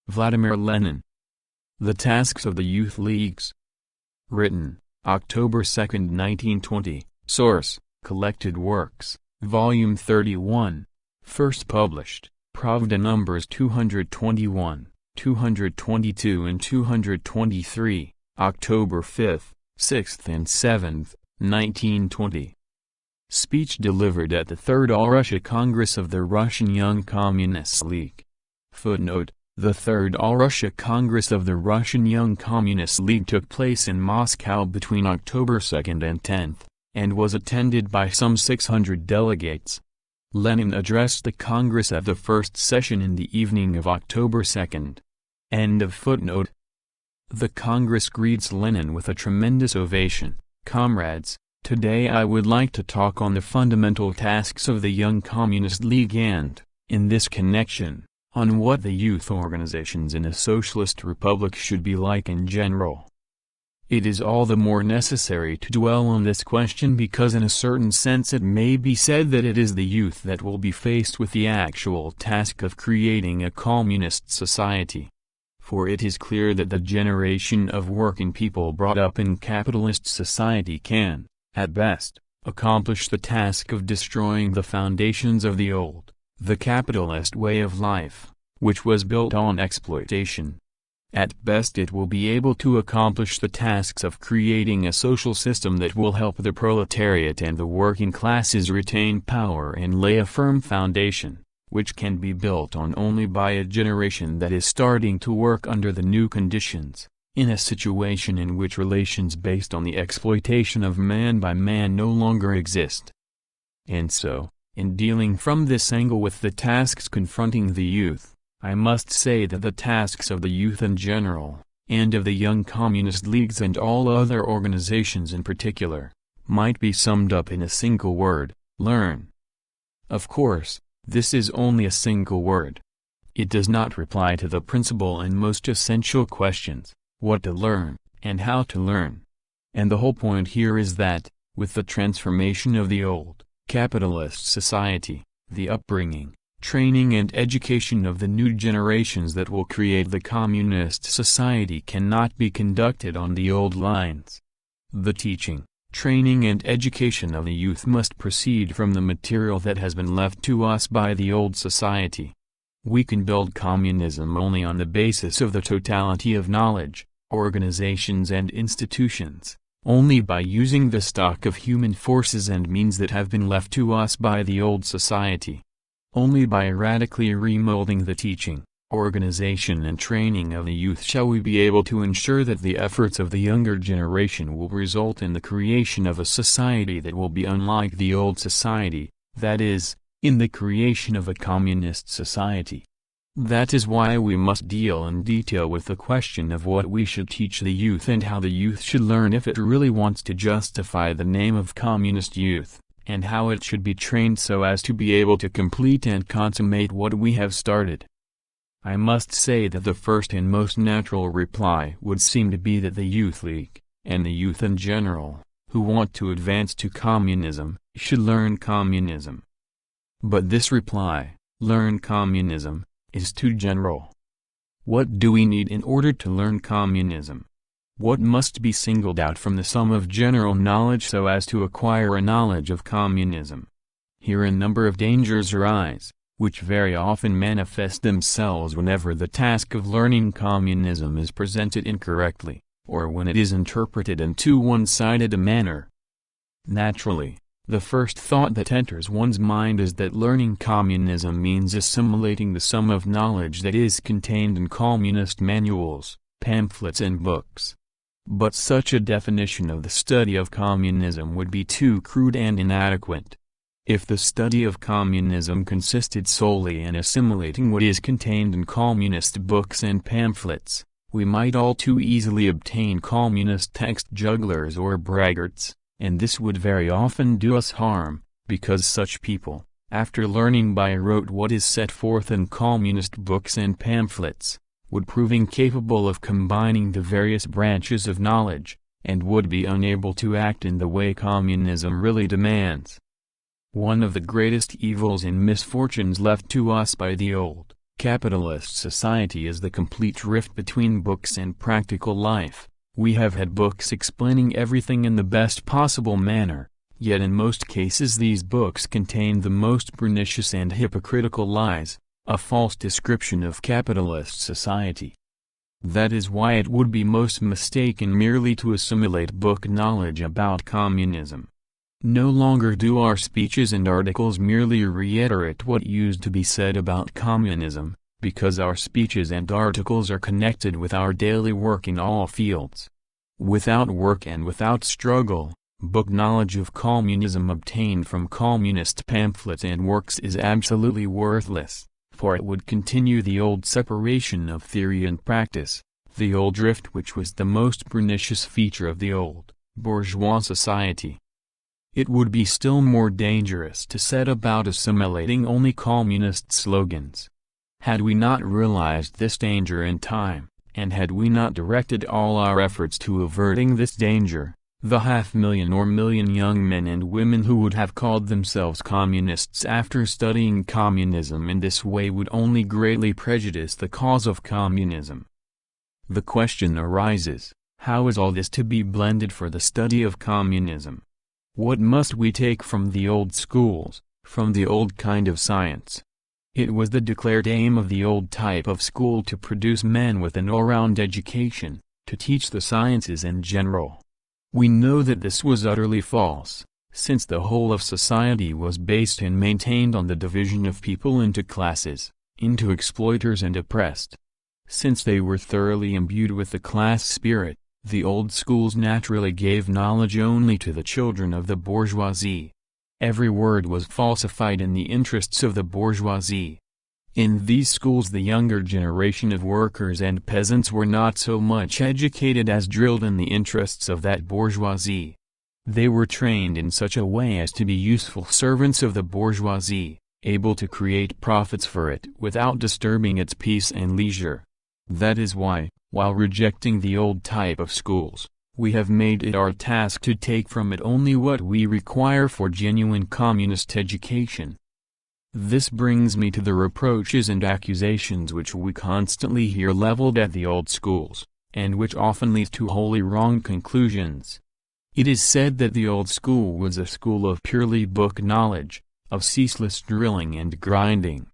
Vladimir Lenin. The Tasks of the Youth Leagues. Written, October 2, 1920. Source, Collected Works, Volume 31. First published, Pravda numbers 221, 222 and 223, October 5, 6th and 7th, 1920. Speech delivered at the Third All-Russia Congress of the Russian Young Communists League. Footnote: the Third All-Russia Congress of the Russian Young Communists League took place in Moscow between October 2nd and 10th, and was attended by some 600 delegates. Lenin addressed the Congress at the first session in the evening of October 2nd. End of footnote. The Congress greets Lenin with a tremendous ovation. Comrades, today I would like to talk on the fundamental tasks of the Young Communist League and, in this connection, on what the youth organizations in a socialist republic should be like in general. It is all the more necessary to dwell on this question because in a certain sense it may be said that it is the youth that will be faced with the actual task of creating a communist society. For it is clear that the generation of working people brought up in capitalist society can, at best, accomplish the task of destroying the foundations of the old, the capitalist way of life, which was built on exploitation. At best it will be able to accomplish the tasks of creating a social system that will help the proletariat and the working classes retain power and lay a firm foundation, which can be built on only by a generation that is starting to work under the new conditions, in a situation in which relations based on the exploitation of man by man no longer exist. And so, in dealing from this angle with the tasks confronting the youth, I must say that the tasks of the youth in general, and of the Young Communist Leagues and all other organizations in particular, might be summed up in a single word: learn. Of course, this is only a single word. It does not reply to the principal and most essential questions, what to learn, and how to learn. And the whole point here is that, with the transformation of the old, capitalist society, the upbringing, training and education of the new generations that will create the communist society cannot be conducted on the old lines. The teaching, training and education of the youth must proceed from the material that has been left to us by the old society. We can build communism only on the basis of the totality of knowledge, organizations and institutions, only by using the stock of human forces and means that have been left to us by the old society. Only by radically remolding the teaching, organization and training of the youth shall we be able to ensure that the efforts of the younger generation will result in the creation of a society that will be unlike the old society, that is, in the creation of a communist society. That is why we must deal in detail with the question of what we should teach the youth and how the youth should learn if it really wants to justify the name of communist youth, and how it should be trained so as to be able to complete and consummate what we have started. I must say that the first and most natural reply would seem to be that the Youth League, and the youth in general, who want to advance to communism, should learn communism. But this reply, learn communism, is too general. What do we need in order to learn communism? What must be singled out from the sum of general knowledge so as to acquire a knowledge of communism? Here a number of dangers arise, which very often manifest themselves whenever the task of learning communism is presented incorrectly, or when it is interpreted in too one-sided a manner. Naturally, the first thought that enters one's mind is that learning communism means assimilating the sum of knowledge that is contained in communist manuals, pamphlets and books. But such a definition of the study of communism would be too crude and inadequate. If the study of communism consisted solely in assimilating what is contained in communist books and pamphlets, we might all too easily obtain communist text jugglers or braggarts, and this would very often do us harm, because such people, after learning by rote what is set forth in communist books and pamphlets, would prove incapable of combining the various branches of knowledge, and would be unable to act in the way communism really demands. One of the greatest evils and misfortunes left to us by the old, Capitalist society is the complete rift between books and practical life. We have had books explaining everything in the best possible manner, yet in most cases these books contain the most pernicious and hypocritical lies, a false description of capitalist society. That is why it would be most mistaken merely to assimilate book knowledge about communism. No longer do our speeches and articles merely reiterate what used to be said about communism, because our speeches and articles are connected with our daily work in all fields. Without work and without struggle, book knowledge of communism obtained from communist pamphlets and works is absolutely worthless, for it would continue the old separation of theory and practice, the old drift which was the most pernicious feature of the old, bourgeois society. It would be still more dangerous to set about assimilating only communist slogans. Had we not realized this danger in time, and had we not directed all our efforts to averting this danger, the 500,000 or million young men and women who would have called themselves communists after studying communism in this way would only greatly prejudice the cause of communism. The question arises, how is all this to be blended for the study of communism? What must we take from the old schools, from the old kind of science? It was the declared aim of the old type of school to produce men with an all-round education, to teach the sciences in general. We know that this was utterly false, since the whole of society was based and maintained on the division of people into classes, into exploiters and oppressed. Since they were thoroughly imbued with the class spirit, the old schools naturally gave knowledge only to the children of the bourgeoisie. Every word was falsified in the interests of the bourgeoisie. In these schools the younger generation of workers and peasants were not so much educated as drilled in the interests of that bourgeoisie. They were trained in such a way as to be useful servants of the bourgeoisie, able to create profits for it without disturbing its peace and leisure. That is why, while rejecting the old type of schools, we have made it our task to take from it only what we require for genuine communist education. This brings me to the reproaches and accusations which we constantly hear leveled at the old schools, and which often lead to wholly wrong conclusions. It is said that the old school was a school of purely book knowledge, of ceaseless drilling and grinding.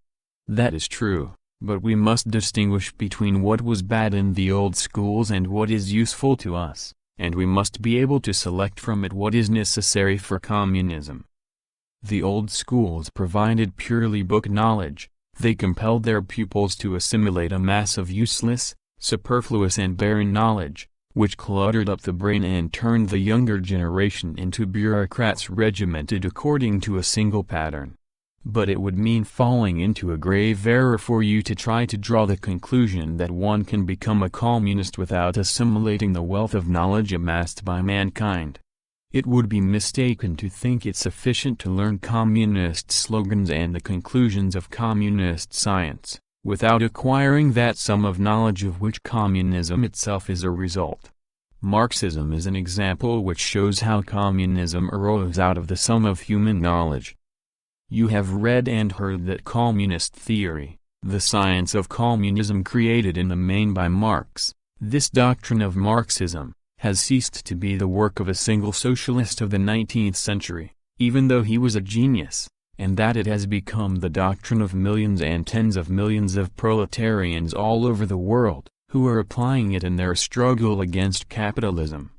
That is true. But we must distinguish between what was bad in the old schools and what is useful to us, and we must be able to select from it what is necessary for communism. The old schools provided purely book knowledge. They compelled their pupils to assimilate a mass of useless, superfluous and barren knowledge, which cluttered up the brain and turned the younger generation into bureaucrats regimented according to a single pattern. But it would mean falling into a grave error for you to try to draw the conclusion that one can become a communist without assimilating the wealth of knowledge amassed by mankind. It would be mistaken to think it sufficient to learn communist slogans and the conclusions of communist science, without acquiring that sum of knowledge of which communism itself is a result. Marxism is an example which shows how communism arose out of the sum of human knowledge. You have read and heard that communist theory, the science of communism created in the main by Marx, this doctrine of Marxism, has ceased to be the work of a single socialist of the 19th century, even though he was a genius, and that it has become the doctrine of millions and tens of millions of proletarians all over the world, who are applying it in their struggle against capitalism.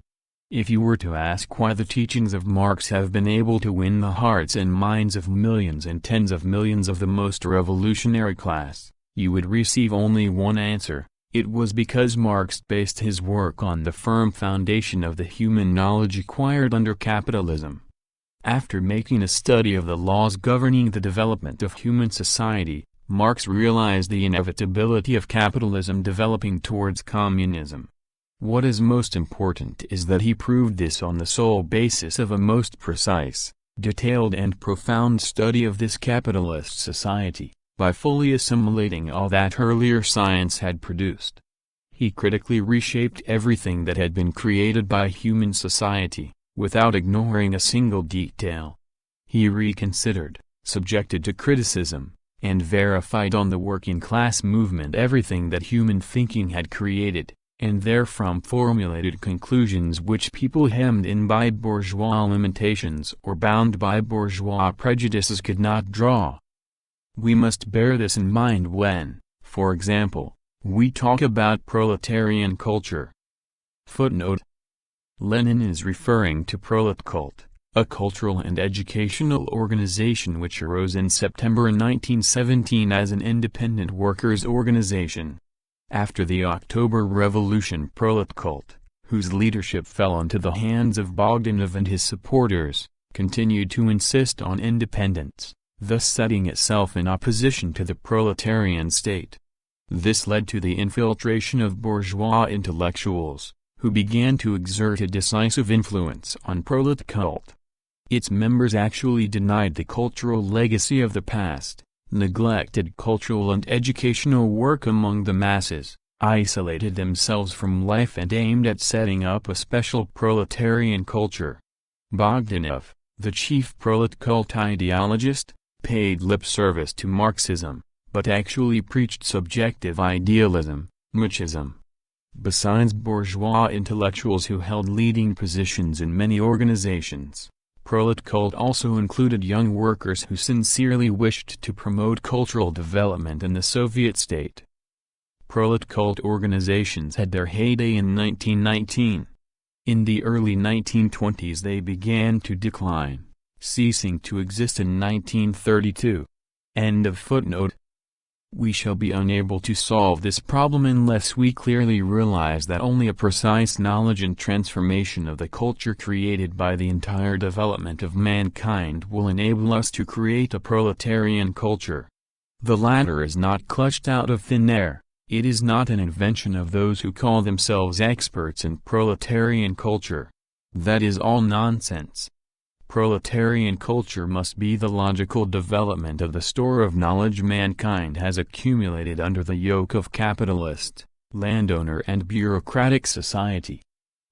If you were to ask why the teachings of Marx have been able to win the hearts and minds of millions and tens of millions of the most revolutionary class, you would receive only one answer: it was because Marx based his work on the firm foundation of the human knowledge acquired under capitalism. After making a study of the laws governing the development of human society, Marx realized the inevitability of capitalism developing towards communism. What is most important is that he proved this on the sole basis of a most precise, detailed and profound study of this capitalist society, by fully assimilating all that earlier science had produced. He critically reshaped everything that had been created by human society, without ignoring a single detail. He reconsidered, subjected to criticism, and verified on the working class movement everything that human thinking had created, and therefrom formulated conclusions which people hemmed in by bourgeois limitations or bound by bourgeois prejudices could not draw. We must bear this in mind when, for example, we talk about proletarian culture. Footnote: Lenin is referring to Proletkult, a cultural and educational organization which arose in September 1917 as an independent workers' organization. After the October Revolution, Proletkult, whose leadership fell into the hands of Bogdanov and his supporters, continued to insist on independence, thus setting itself in opposition to the proletarian state. This led to the infiltration of bourgeois intellectuals, who began to exert a decisive influence on Proletkult. Its members actually denied the cultural legacy of the past, neglected cultural and educational work among the masses, isolated themselves from life and aimed at setting up a special proletarian culture. Bogdanov, the chief Proletkult ideologist, paid lip service to Marxism, but actually preached subjective idealism, Marxism. Besides bourgeois intellectuals who held leading positions in many organizations, Proletkult also included young workers who sincerely wished to promote cultural development in the Soviet state. Proletkult organizations had their heyday in 1919. In the early 1920s they began to decline, ceasing to exist in 1932. End of footnote. We shall be unable to solve this problem unless we clearly realize that only a precise knowledge and transformation of the culture created by the entire development of mankind will enable us to create a proletarian culture. The latter is not clutched out of thin air, it is not an invention of those who call themselves experts in proletarian culture. That is all nonsense. Proletarian culture must be the logical development of the store of knowledge mankind has accumulated under the yoke of capitalist, landowner and bureaucratic society.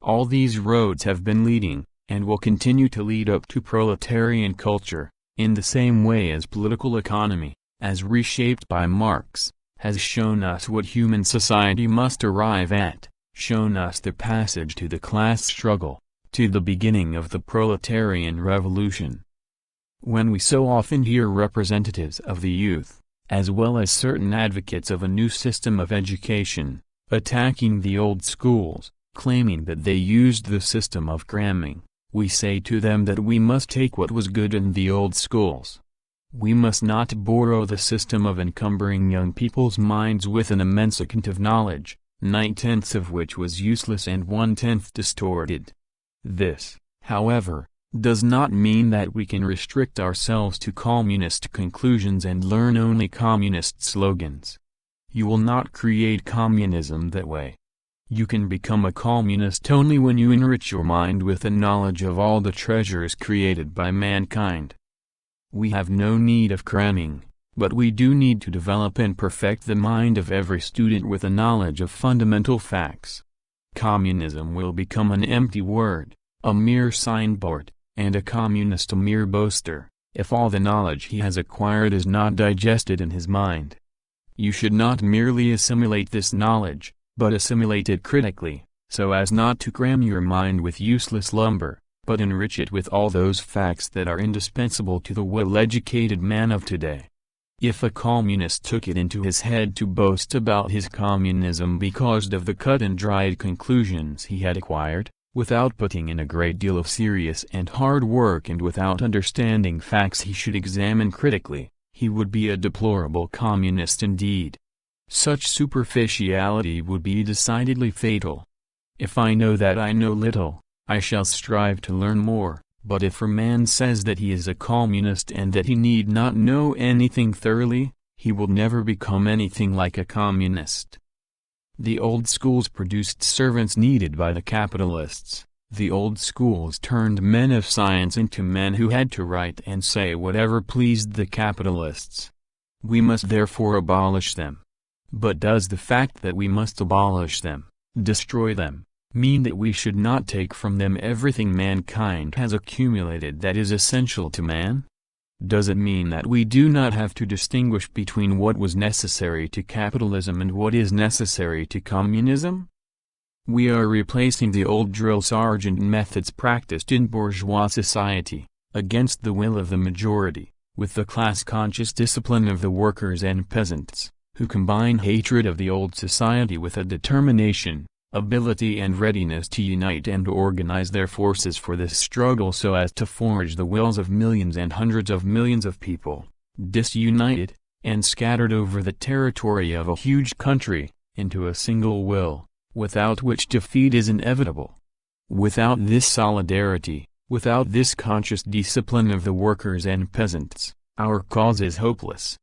All these roads have been leading, and will continue to lead up to proletarian culture, in the same way as political economy, as reshaped by Marx, has shown us what human society must arrive at, shown us the passage to the class struggle, to the beginning of the proletarian revolution. When we so often hear representatives of the youth, as well as certain advocates of a new system of education, attacking the old schools, claiming that they used the system of cramming, we say to them that we must take what was good in the old schools. We must not borrow the system of encumbering young people's minds with an immense amount of knowledge, 9/10 of which was useless and 1/10 distorted. This, however, does not mean that we can restrict ourselves to communist conclusions and learn only communist slogans. You will not create communism that way. You can become a communist only when you enrich your mind with the knowledge of all the treasures created by mankind. We have no need of cramming, but we do need to develop and perfect the mind of every student with a knowledge of fundamental facts. Communism will become an empty word, a mere signboard, and a communist a mere boaster, if all the knowledge he has acquired is not digested in his mind. You should not merely assimilate this knowledge, but assimilate it critically, so as not to cram your mind with useless lumber, but enrich it with all those facts that are indispensable to the well-educated man of today. If a communist took it into his head to boast about his communism because of the cut and dried conclusions he had acquired, without putting in a great deal of serious and hard work and without understanding facts he should examine critically, he would be a deplorable communist indeed. Such superficiality would be decidedly fatal. If I know that I know little, I shall strive to learn more. But if a man says that he is a communist and that he need not know anything thoroughly, he will never become anything like a communist. The old schools produced servants needed by the capitalists. The old schools turned men of science into men who had to write and say whatever pleased the capitalists. We must therefore abolish them. But does the fact that we must abolish them, destroy them, mean that we should not take from them everything mankind has accumulated that is essential to man? Does it mean that we do not have to distinguish between what was necessary to capitalism and what is necessary to communism? We are replacing the old drill sergeant methods practiced in bourgeois society, against the will of the majority, with the class-conscious discipline of the workers and peasants, who combine hatred of the old society with a determination, ability and readiness to unite and organize their forces for this struggle so as to forge the wills of millions and hundreds of millions of people, disunited, and scattered over the territory of a huge country, into a single will, without which defeat is inevitable. Without this solidarity, without this conscious discipline of the workers and peasants, our cause is hopeless.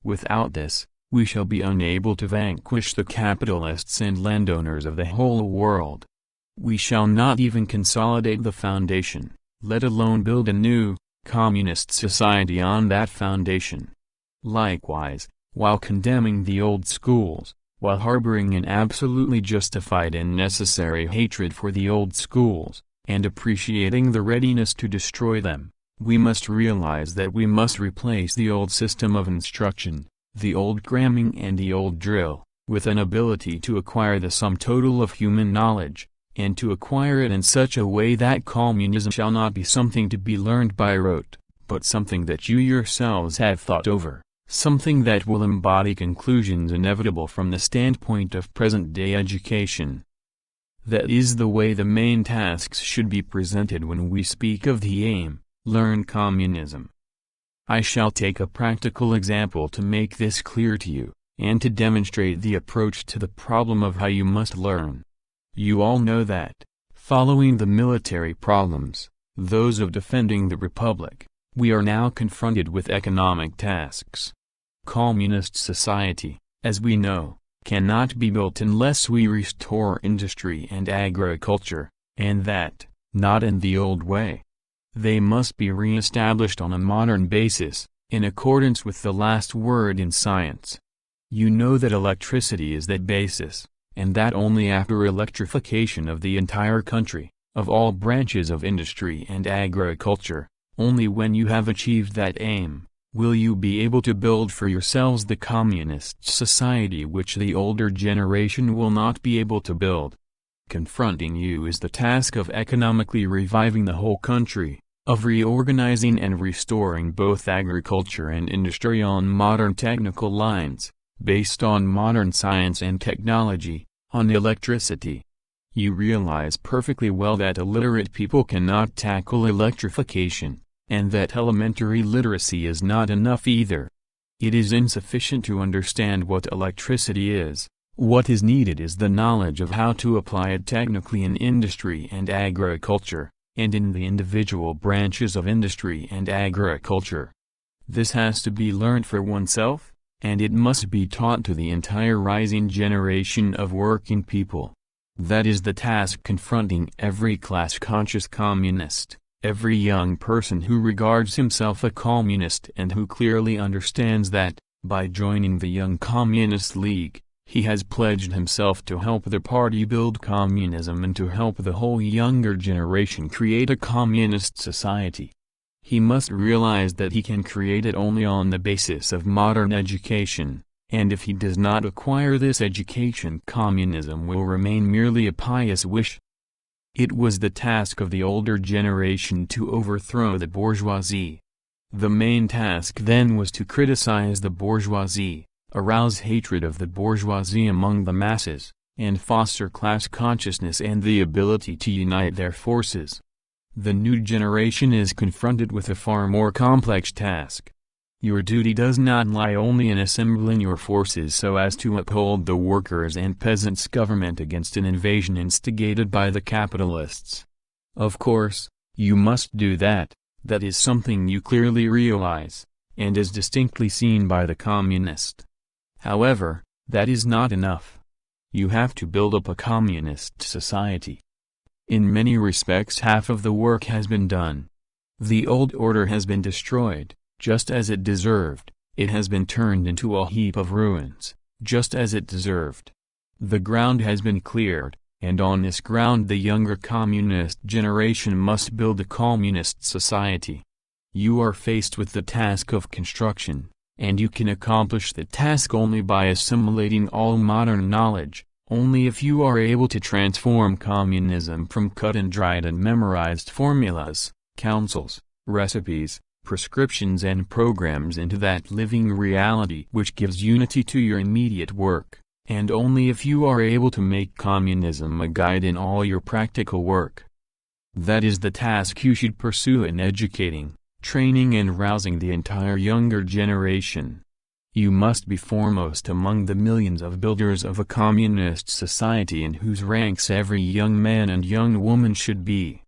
Without this, we shall be unable to vanquish the capitalists and landowners of the whole world. We shall not even consolidate the foundation, let alone build a new, communist society on that foundation. Likewise, while condemning the old schools, while harboring an absolutely justified and necessary hatred for the old schools, and appreciating the readiness to destroy them, we must realize that we must replace the old system of instruction, the old cramming and the old drill, with an ability to acquire the sum total of human knowledge, and to acquire it in such a way that communism shall not be something to be learned by rote, but something that you yourselves have thought over, something that will embody conclusions inevitable from the standpoint of present-day education. That is the way the main tasks should be presented when we speak of the aim, learn communism. I shall take a practical example to make this clear to you, and to demonstrate the approach to the problem of how you must learn. You all know that, following the military problems, those of defending the Republic, we are now confronted with economic tasks. Communist society, as we know, cannot be built unless we restore industry and agriculture, and that, not in the old way. They must be re-established on a modern basis, in accordance with the last word in science. You know that electricity is that basis, and that only after electrification of the entire country, of all branches of industry and agriculture, only when you have achieved that aim, will you be able to build for yourselves the communist society which the older generation will not be able to build. Confronting you is the task of economically reviving the whole country, of reorganizing and restoring both agriculture and industry on modern technical lines, based on modern science and technology, on electricity. You realize perfectly well that illiterate people cannot tackle electrification, and that elementary literacy is not enough either. It is insufficient to understand what electricity is. What is needed is the knowledge of how to apply it technically in industry and agriculture, and in the individual branches of industry and agriculture. This has to be learned for oneself, and it must be taught to the entire rising generation of working people. That is the task confronting every class-conscious communist, every young person who regards himself a communist and who clearly understands that, by joining the Young Communist League, he has pledged himself to help the party build communism and to help the whole younger generation create a communist society. He must realize that he can create it only on the basis of modern education, and if he does not acquire this education, communism will remain merely a pious wish. It was the task of the older generation to overthrow the bourgeoisie. The main task then was to criticize the bourgeoisie, arouse hatred of the bourgeoisie among the masses, and foster class consciousness and the ability to unite their forces. The new generation is confronted with a far more complex task. Your duty does not lie only in assembling your forces so as to uphold the workers' and peasants' government against an invasion instigated by the capitalists. Of course, you must do that. That is something you clearly realize, and is distinctly seen by the communist. However, that is not enough. You have to build up a communist society. In many respects half of the work has been done. The old order has been destroyed, just as it deserved. It has been turned into a heap of ruins, just as it deserved. The ground has been cleared, and on this ground the younger communist generation must build a communist society. You are faced with the task of construction, and you can accomplish the task only by assimilating all modern knowledge, only if you are able to transform communism from cut-and-dried and memorized formulas, counsels, recipes, prescriptions and programs into that living reality which gives unity to your immediate work, and only if you are able to make communism a guide in all your practical work. That is the task you should pursue in educating, training and rousing the entire younger generation. You must be foremost among the millions of builders of a communist society in whose ranks every young man and young woman should be.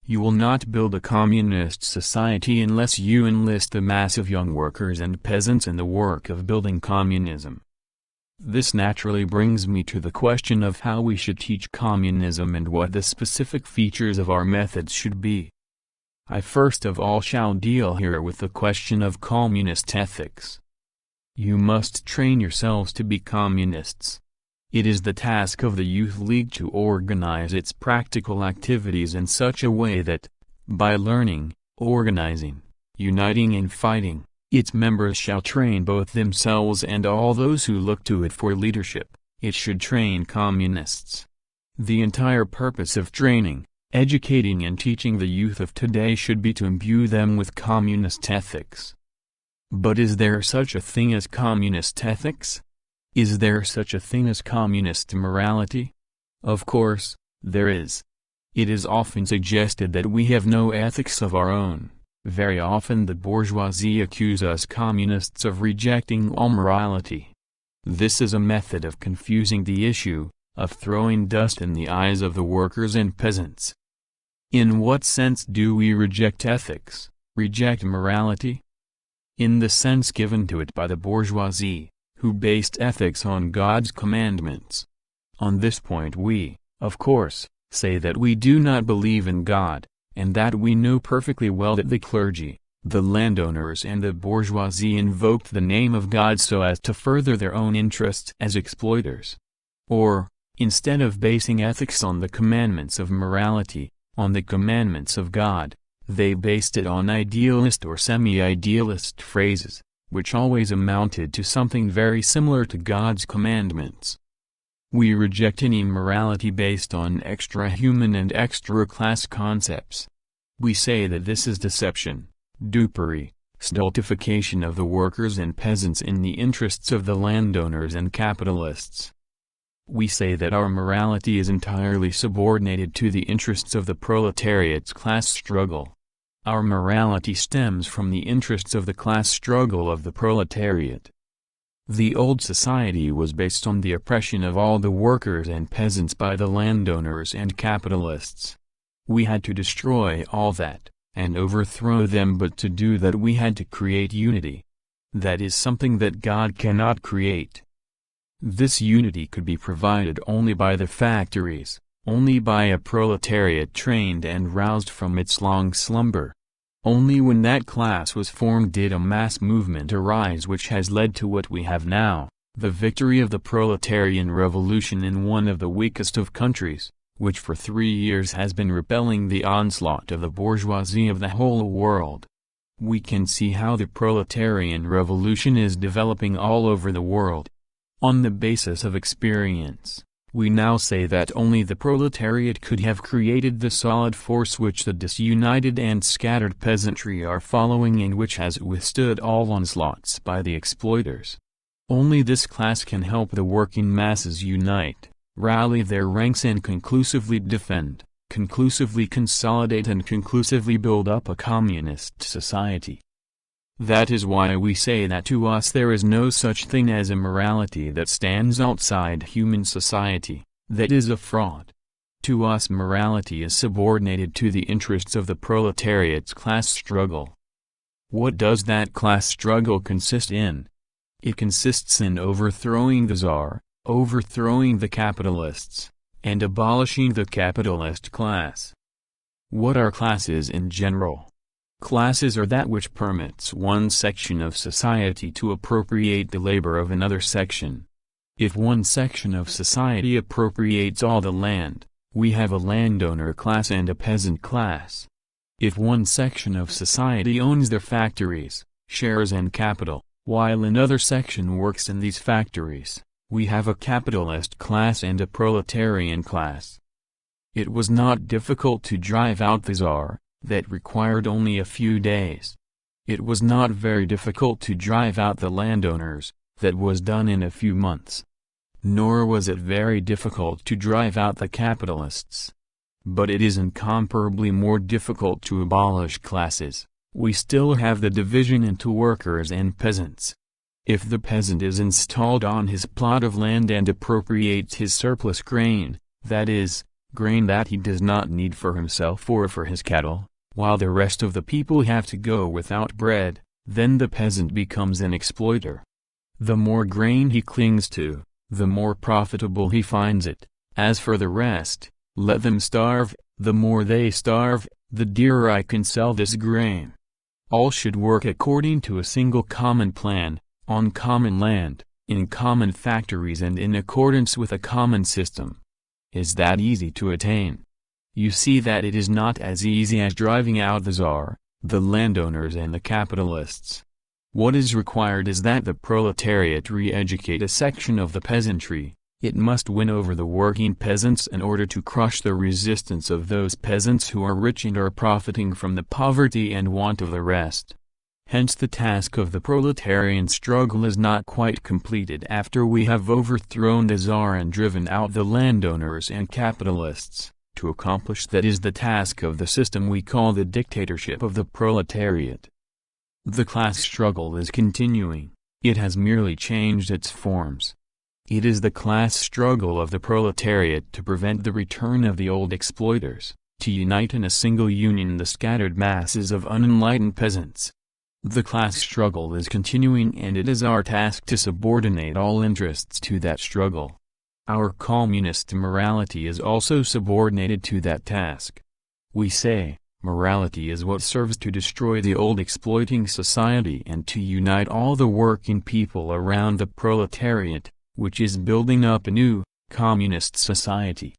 You will not build a communist society unless you enlist the mass of young workers and peasants in the work of building communism. This naturally brings me to the question of how we should teach communism and what the specific features of our methods should be. I first of all shall deal here with the question of communist ethics. You must train yourselves to be communists. It is the task of the Youth League to organize its practical activities in such a way that, by learning, organizing, uniting and fighting, its members shall train both themselves and all those who look to it for leadership. It should train communists. The entire purpose of training, educating and teaching the youth of today should be to imbue them with communist ethics. But is there such a thing as communist ethics? Is there such a thing as communist morality? Of course, there is. It is often suggested that we have no ethics of our own. Very often the bourgeoisie accuse us communists of rejecting all morality. This is a method of confusing the issue, of throwing dust in the eyes of the workers and peasants. In what sense do we reject ethics, reject morality? In the sense given to it by the bourgeoisie, who based ethics on God's commandments. On this point we, of course, say that we do not believe in God, and that we know perfectly well that the clergy, the landowners and the bourgeoisie invoked the name of God so as to further their own interests as exploiters. Or, instead of basing ethics on the commandments of morality, on the commandments of God, they based it on idealist or semi-idealist phrases, which always amounted to something very similar to God's commandments. We reject any morality based on extra-human and extra-class concepts. We say that this is deception, dupery, stultification of the workers and peasants in the interests of the landowners and capitalists. We say that our morality is entirely subordinated to the interests of the proletariat's class struggle. Our morality stems from the interests of the class struggle of the proletariat. The old society was based on the oppression of all the workers and peasants by the landowners and capitalists. We had to destroy all that, and overthrow them, but to do that we had to create unity. That is something that God cannot create. This unity could be provided only by the factories, only by a proletariat trained and roused from its long slumber. Only when that class was formed did a mass movement arise which has led to what we have now, the victory of the proletarian revolution in one of the weakest of countries, which for 3 years has been repelling the onslaught of the bourgeoisie of the whole world. We can see how the proletarian revolution is developing all over the world. On the basis of experience, we now say that only the proletariat could have created the solid force which the disunited and scattered peasantry are following and which has withstood all onslaughts by the exploiters. Only this class can help the working masses unite, rally their ranks and conclusively defend, conclusively consolidate and conclusively build up a communist society. That is why we say that to us there is no such thing as a morality that stands outside human society, that is a fraud. To us morality is subordinated to the interests of the proletariat's class struggle. What does that class struggle consist in? It consists in overthrowing the Tsar, overthrowing the capitalists, and abolishing the capitalist class. What are classes in general? Classes are that which permits one section of society to appropriate the labor of another section. If one section of society appropriates all the land, we have a landowner class and a peasant class. If one section of society owns their factories, shares and capital, while another section works in these factories, we have a capitalist class and a proletarian class. It was not difficult to drive out the Tsar, that required only a few days. It was not very difficult to drive out the landowners, that was done in a few months. Nor was it very difficult to drive out the capitalists. But it is incomparably more difficult to abolish classes. We still have the division into workers and peasants. If the peasant is installed on his plot of land and appropriates his surplus grain, that is, grain that he does not need for himself or for his cattle, while the rest of the people have to go without bread, then the peasant becomes an exploiter. The more grain he clings to, the more profitable he finds it. As for the rest, let them starve, the more they starve, the dearer I can sell this grain. All should work according to a single common plan, on common land, in common factories and in accordance with a common system. Is that easy to attain? You see that it is not as easy as driving out the Tsar, the landowners and the capitalists. What is required is that the proletariat re-educate a section of the peasantry. It must win over the working peasants in order to crush the resistance of those peasants who are rich and are profiting from the poverty and want of the rest. Hence the task of the proletarian struggle is not quite completed after we have overthrown the Tsar and driven out the landowners and capitalists. To accomplish that is the task of the system we call the dictatorship of the proletariat. The class struggle is continuing, it has merely changed its forms. It is the class struggle of the proletariat to prevent the return of the old exploiters, to unite in a single union the scattered masses of unenlightened peasants. The class struggle is continuing and it is our task to subordinate all interests to that struggle. Our communist morality is also subordinated to that task. We say, morality is what serves to destroy the old exploiting society and to unite all the working people around the proletariat, which is building up a new, communist society.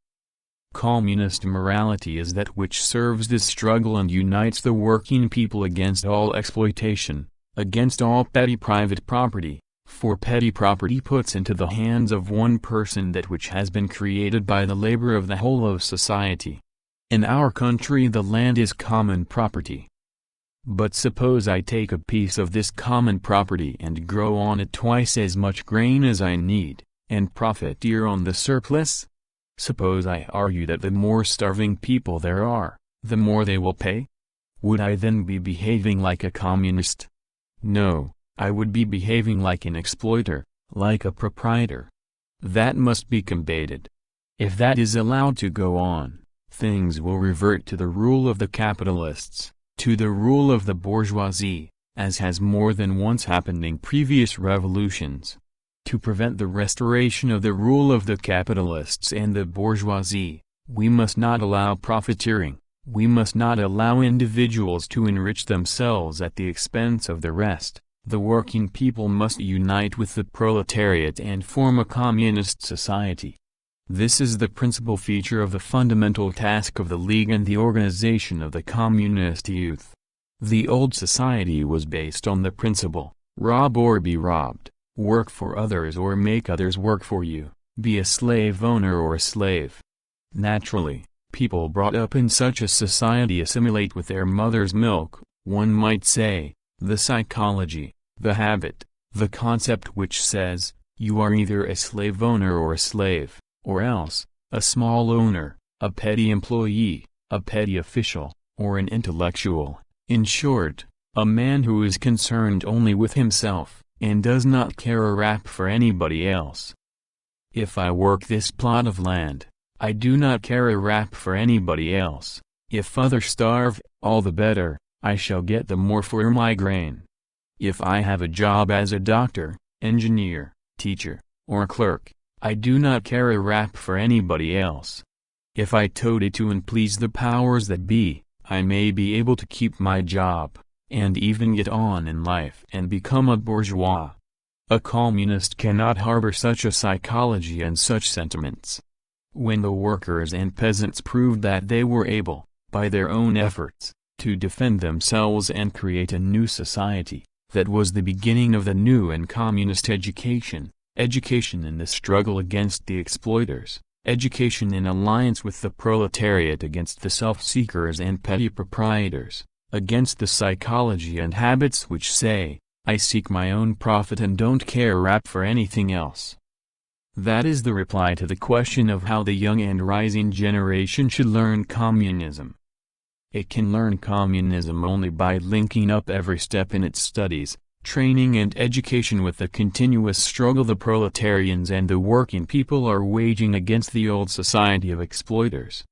Communist morality is that which serves this struggle and unites the working people against all exploitation, against all petty private property, for petty property puts into the hands of one person that which has been created by the labor of the whole of society. In our country the land is common property. But suppose I take a piece of this common property and grow on it twice as much grain as I need, and profiteer on the surplus? Suppose I argue that the more starving people there are, the more they will pay? Would I then be behaving like a communist? No, I would be behaving like an exploiter, like a proprietor. That must be combated. If that is allowed to go on, things will revert to the rule of the capitalists, to the rule of the bourgeoisie, as has more than once happened in previous revolutions. To prevent the restoration of the rule of the capitalists and the bourgeoisie, we must not allow profiteering, we must not allow individuals to enrich themselves at the expense of the rest. The working people must unite with the proletariat and form a communist society. This is the principal feature of the fundamental task of the League and the organization of the communist youth. The old society was based on the principle, rob or be robbed, work for others or make others work for you, be a slave owner or a slave. Naturally, people brought up in such a society assimilate with their mother's milk, one might say, the psychology, the habit, the concept which says, you are either a slave owner or a slave, or else, a small owner, a petty employee, a petty official, or an intellectual, in short, a man who is concerned only with himself, and does not care a rap for anybody else. If I work this plot of land, I do not care a rap for anybody else. If others starve, all the better, I shall get the more for my grain. If I have a job as a doctor, engineer, teacher, or clerk, I do not care a rap for anybody else. If I toady to and please the powers that be, I may be able to keep my job, and even get on in life and become a bourgeois. A communist cannot harbor such a psychology and such sentiments. When the workers and peasants proved that they were able, by their own efforts, to defend themselves and create a new society. That was the beginning of the new and communist education, education in the struggle against the exploiters, education in alliance with the proletariat against the self-seekers and petty proprietors, against the psychology and habits which say, I seek my own profit and don't care rap for anything else. That is the reply to the question of how the young and rising generation should learn communism. It can learn communism only by linking up every step in its studies, training and education with the continuous struggle the proletarians and the working people are waging against the old society of exploiters.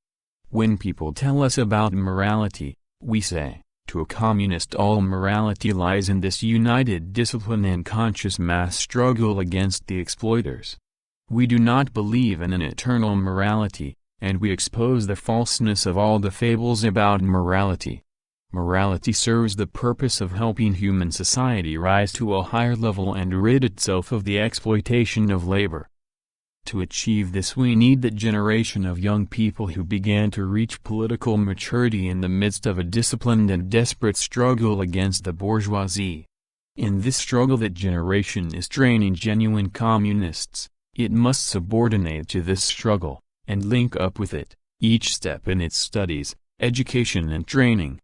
When people tell us about morality, we say, to a communist all morality lies in this united discipline and conscious mass struggle against the exploiters. We do not believe in an eternal morality, and we expose the falseness of all the fables about morality. Morality serves the purpose of helping human society rise to a higher level and rid itself of the exploitation of labor. To achieve this we need that generation of young people who began to reach political maturity in the midst of a disciplined and desperate struggle against the bourgeoisie. In this struggle that generation is training genuine communists. It must subordinate to this struggle, and link up with it, each step in its studies, education and training.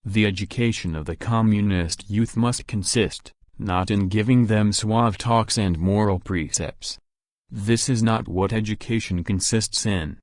The education of the communist youth must consist, not in giving them suave talks and moral precepts. This is not what education consists in.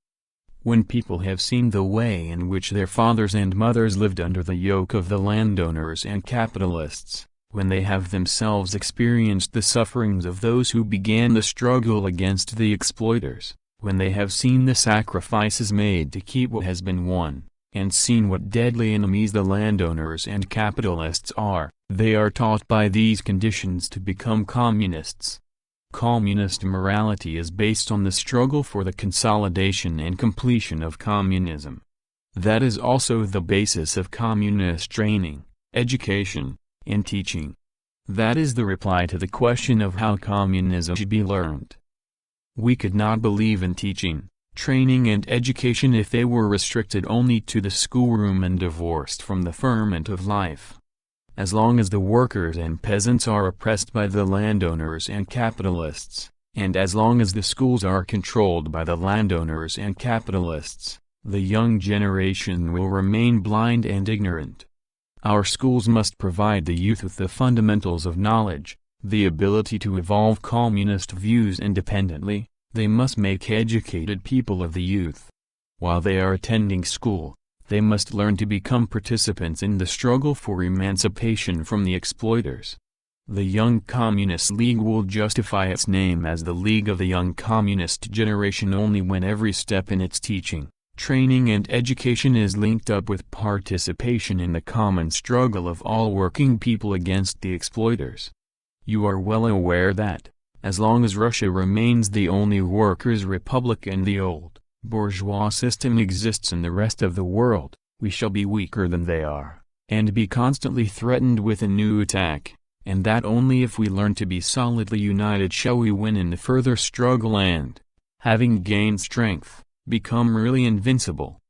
When people have seen the way in which their fathers and mothers lived under the yoke of the landowners and capitalists, when they have themselves experienced the sufferings of those who began the struggle against the exploiters, when they have seen the sacrifices made to keep what has been won, and seen what deadly enemies the landowners and capitalists are, they are taught by these conditions to become communists. Communist morality is based on the struggle for the consolidation and completion of communism. That is also the basis of communist training, education, and teaching. That is the reply to the question of how communism should be learned. We could not believe in teaching, training and education if they were restricted only to the schoolroom and divorced from the ferment of life. As long as the workers and peasants are oppressed by the landowners and capitalists, and as long as the schools are controlled by the landowners and capitalists, the young generation will remain blind and ignorant. Our schools must provide the youth with the fundamentals of knowledge, the ability to evolve communist views independently. They must make educated people of the youth. While they are attending school, they must learn to become participants in the struggle for emancipation from the exploiters. The Young Communist League will justify its name as the League of the Young Communist Generation only when every step in its teaching, training and education is linked up with participation in the common struggle of all working people against the exploiters. You are well aware that, as long as Russia remains the only workers' republic and the old, bourgeois system exists in the rest of the world, we shall be weaker than they are, and be constantly threatened with a new attack, and that only if we learn to be solidly united shall we win in the further struggle and, having gained strength, become really invincible.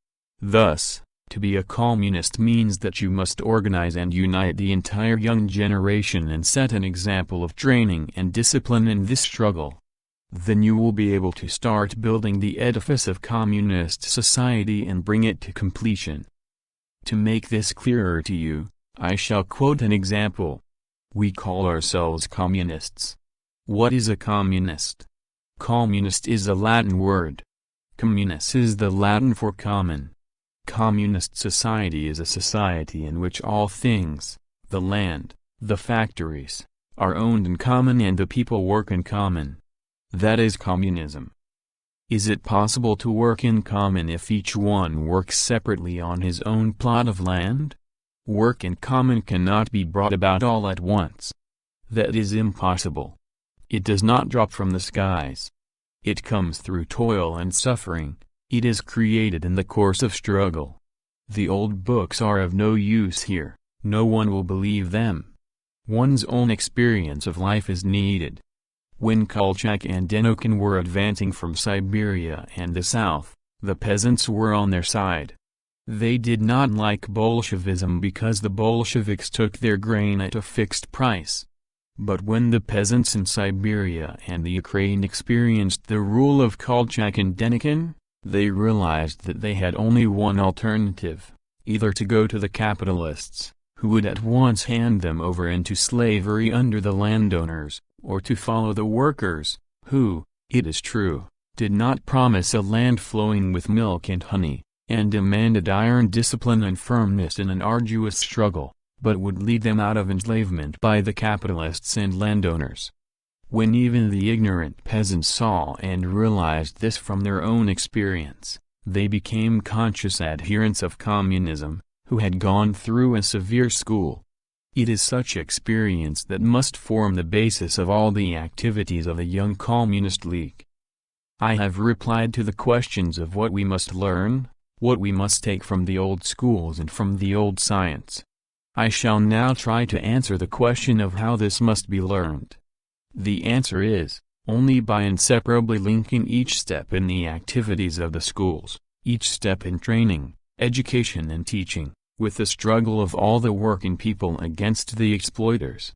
Thus, to be a communist means that you must organize and unite the entire young generation and set an example of training and discipline in this struggle. Then you will be able to start building the edifice of communist society and bring it to completion. To make this clearer to you, I shall quote an example. We call ourselves communists. What is a communist? Communist is a Latin word. Communis is the Latin for common. Communist society is a society in which all things, the land, the factories, are owned in common and the people work in common. That is communism. Is it possible to work in common if each one works separately on his own plot of land? Work in common cannot be brought about all at once. That is impossible. It does not drop from the skies. It comes through toil and suffering, it is created in the course of struggle. The old books are of no use here, no one will believe them. One's own experience of life is needed. When Kolchak and Denikin were advancing from Siberia and the south, the peasants were on their side. They did not like Bolshevism because the Bolsheviks took their grain at a fixed price. But when the peasants in Siberia and the Ukraine experienced the rule of Kolchak and Denikin, they realized that they had only one alternative, either to go to the capitalists, who would at once hand them over into slavery under the landowners, or to follow the workers, who, it is true, did not promise a land flowing with milk and honey, and demanded iron discipline and firmness in an arduous struggle, but would lead them out of enslavement by the capitalists and landowners. When even the ignorant peasants saw and realized this from their own experience, they became conscious adherents of communism, who had gone through a severe school. It is such experience that must form the basis of all the activities of a young communist league. I have replied to the questions of what we must learn, what we must take from the old schools and from the old science. I shall now try to answer the question of how this must be learned. The answer is, only by inseparably linking each step in the activities of the schools, each step in training, education and teaching, with the struggle of all the working people against the exploiters.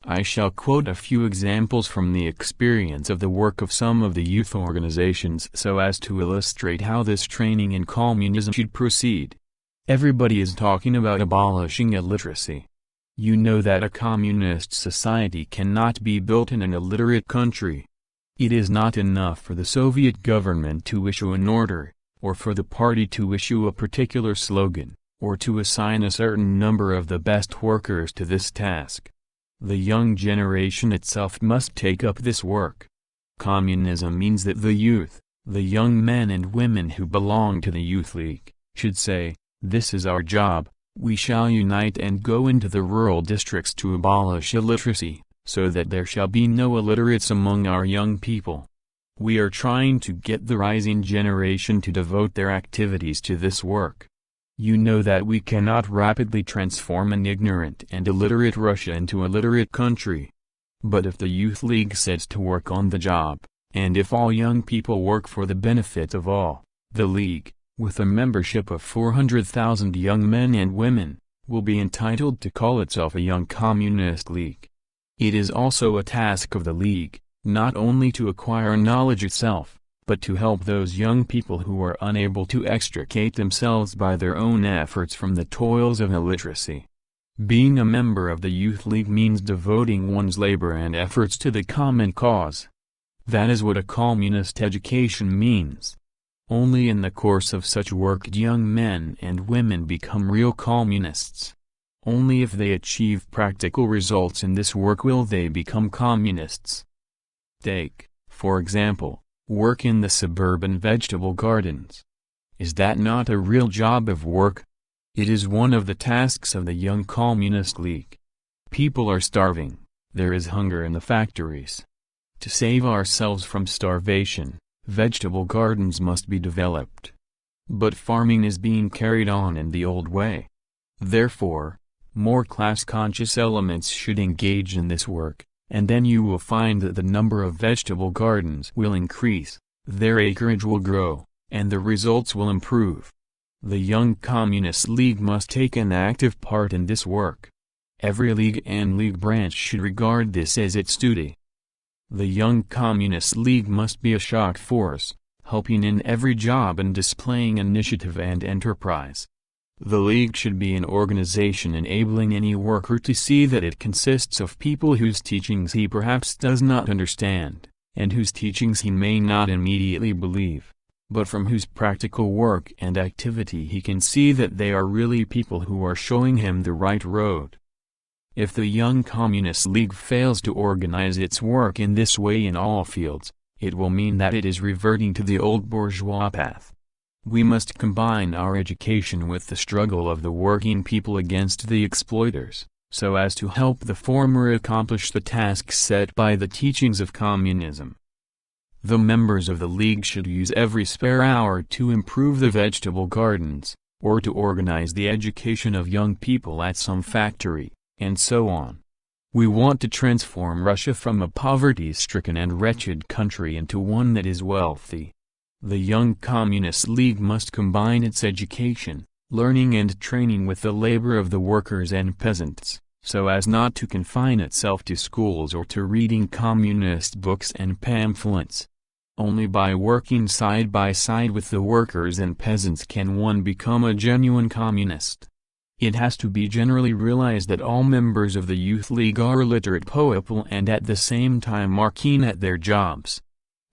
I shall quote a few examples from the experience of the work of some of the youth organizations so as to illustrate how this training in communism should proceed. Everybody is talking about abolishing illiteracy. You know that a communist society cannot be built in an illiterate country. It is not enough for the Soviet government to issue an order, or for the party to issue a particular slogan, or to assign a certain number of the best workers to this task. The young generation itself must take up this work. Communism means that the youth, the young men and women who belong to the Youth League, should say, "This is our job, we shall unite and go into the rural districts to abolish illiteracy, so that there shall be no illiterates among our young people. We are trying to get the rising generation to devote their activities to this work. You know that we cannot rapidly transform an ignorant and illiterate Russia into a literate country. But if the Youth League sets to work on the job, and if all young people work for the benefit of all, the League, with a membership of 400,000 young men and women, will be entitled to call itself a young communist league. It is also a task of the League, not only to acquire knowledge itself, but to help those young people who are unable to extricate themselves by their own efforts from the toils of illiteracy. Being a member of the Youth League means devoting one's labor and efforts to the common cause. That is what a communist education means. Only in the course of such work do young men and women become real communists. Only if they achieve practical results in this work will they become communists. Take, for example, work in the suburban vegetable gardens. Is that not a real job of work? It is one of the tasks of the Young Communist League. People are starving, there is hunger in the factories. To save ourselves from starvation, vegetable gardens must be developed. But farming is being carried on in the old way. Therefore, more class-conscious elements should engage in this work, and then you will find that the number of vegetable gardens will increase, their acreage will grow, and the results will improve. The Young Communist League must take an active part in this work. Every league and league branch should regard this as its duty. The Young Communist League must be a shock force, helping in every job and displaying initiative and enterprise. The League should be an organization enabling any worker to see that it consists of people whose teachings he perhaps does not understand, and whose teachings he may not immediately believe, but from whose practical work and activity he can see that they are really people who are showing him the right road. If the Young Communist League fails to organize its work in this way in all fields, it will mean that it is reverting to the old bourgeois path. We must combine our education with the struggle of the working people against the exploiters, so as to help the former accomplish the tasks set by the teachings of communism. The members of the League should use every spare hour to improve the vegetable gardens, or to organize the education of young people at some factory, and so on. We want to transform Russia from a poverty-stricken and wretched country into one that is wealthy. The Young Communist League must combine its education, learning and training with the labor of the workers and peasants, so as not to confine itself to schools or to reading communist books and pamphlets. Only by working side by side with the workers and peasants can one become a genuine communist. It has to be generally realized that all members of the Youth League are literate people and at the same time are keen at their jobs.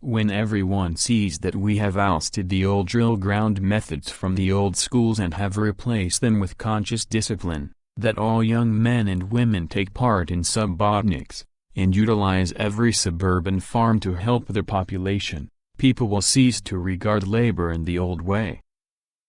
When everyone sees that we have ousted the old drill ground methods from the old schools and have replaced them with conscious discipline, that all young men and women take part in subotniks, and utilize every suburban farm to help the population, people will cease to regard labor in the old way.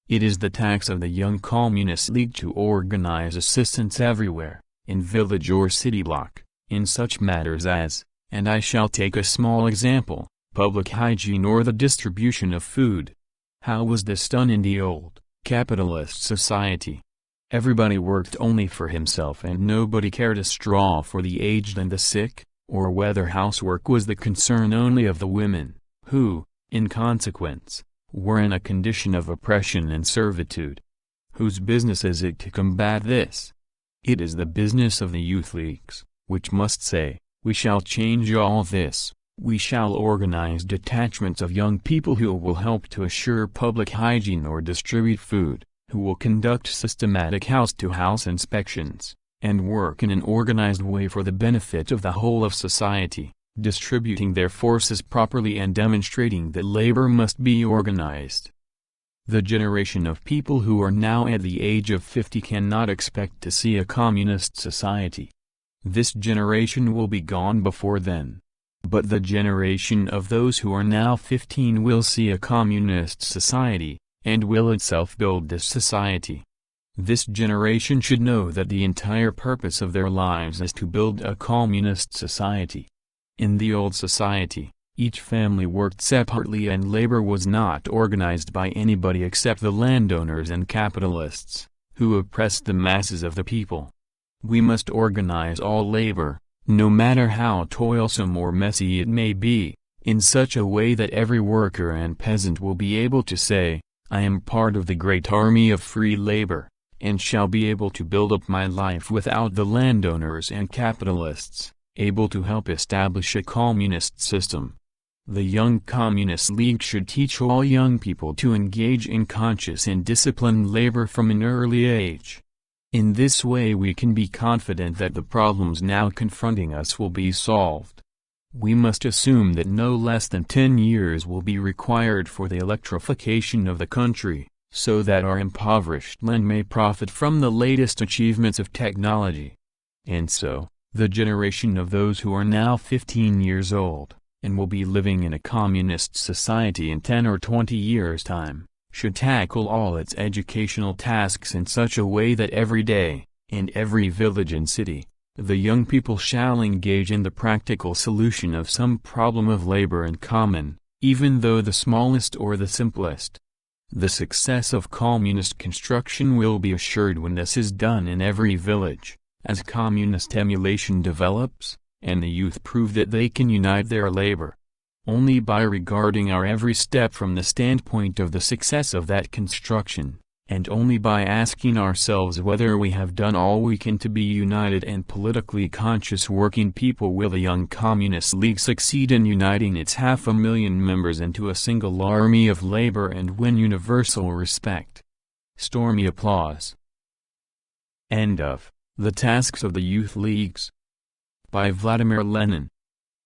It is the task of the Young Communist League to organize assistance everywhere, in village or city block, in such matters as, and I shall take a small example, public hygiene or the distribution of food. How was this done in the old, capitalist society? Everybody worked only for himself and nobody cared a straw for the aged and the sick, or whether housework was the concern only of the women, who, in consequence, were in a condition of oppression and servitude. Whose business is it to combat this? It is the business of the youth leagues, which must say, we shall change all this, we shall organize detachments of young people who will help to assure public hygiene or distribute food, who will conduct systematic house-to-house inspections, and work in an organized way for the benefit of the whole of society, distributing their forces properly and demonstrating that labor must be organized. The generation of people who are now at the age of 50 cannot expect to see a communist society. This generation will be gone before then. But the generation of those who are now 15 will see a communist society, and will itself build this society. This generation should know that the entire purpose of their lives is to build a communist society. In the old society, each family worked separately and labor was not organized by anybody except the landowners and capitalists, who oppressed the masses of the people. We must organize all labor, no matter how toilsome or messy it may be, in such a way that every worker and peasant will be able to say, I am part of the great army of free labor, and shall be able to build up my life without the landowners and capitalists, able to help establish a communist system. The Young Communist League should teach all young people to engage in conscious and disciplined labor from an early age. In this way we can be confident that the problems now confronting us will be solved. We must assume that no less than 10 years will be required for the electrification of the country, so that our impoverished land may profit from the latest achievements of technology. And so, the generation of those who are now 15 years old, and will be living in a communist society in 10 or 20 years' time, should tackle all its educational tasks in such a way that every day, in every village and city, the young people shall engage in the practical solution of some problem of labor in common, even though the smallest or the simplest. The success of communist construction will be assured when this is done in every village, as communist emulation develops, and the youth prove that they can unite their labor. Only by regarding our every step from the standpoint of the success of that construction, and only by asking ourselves whether we have done all we can to be united and politically conscious working people, will the Young Communist League succeed in uniting its 500,000 members into a single army of labor and win universal respect. Stormy applause. End of The Tasks of the Youth Leagues by Vladimir Lenin.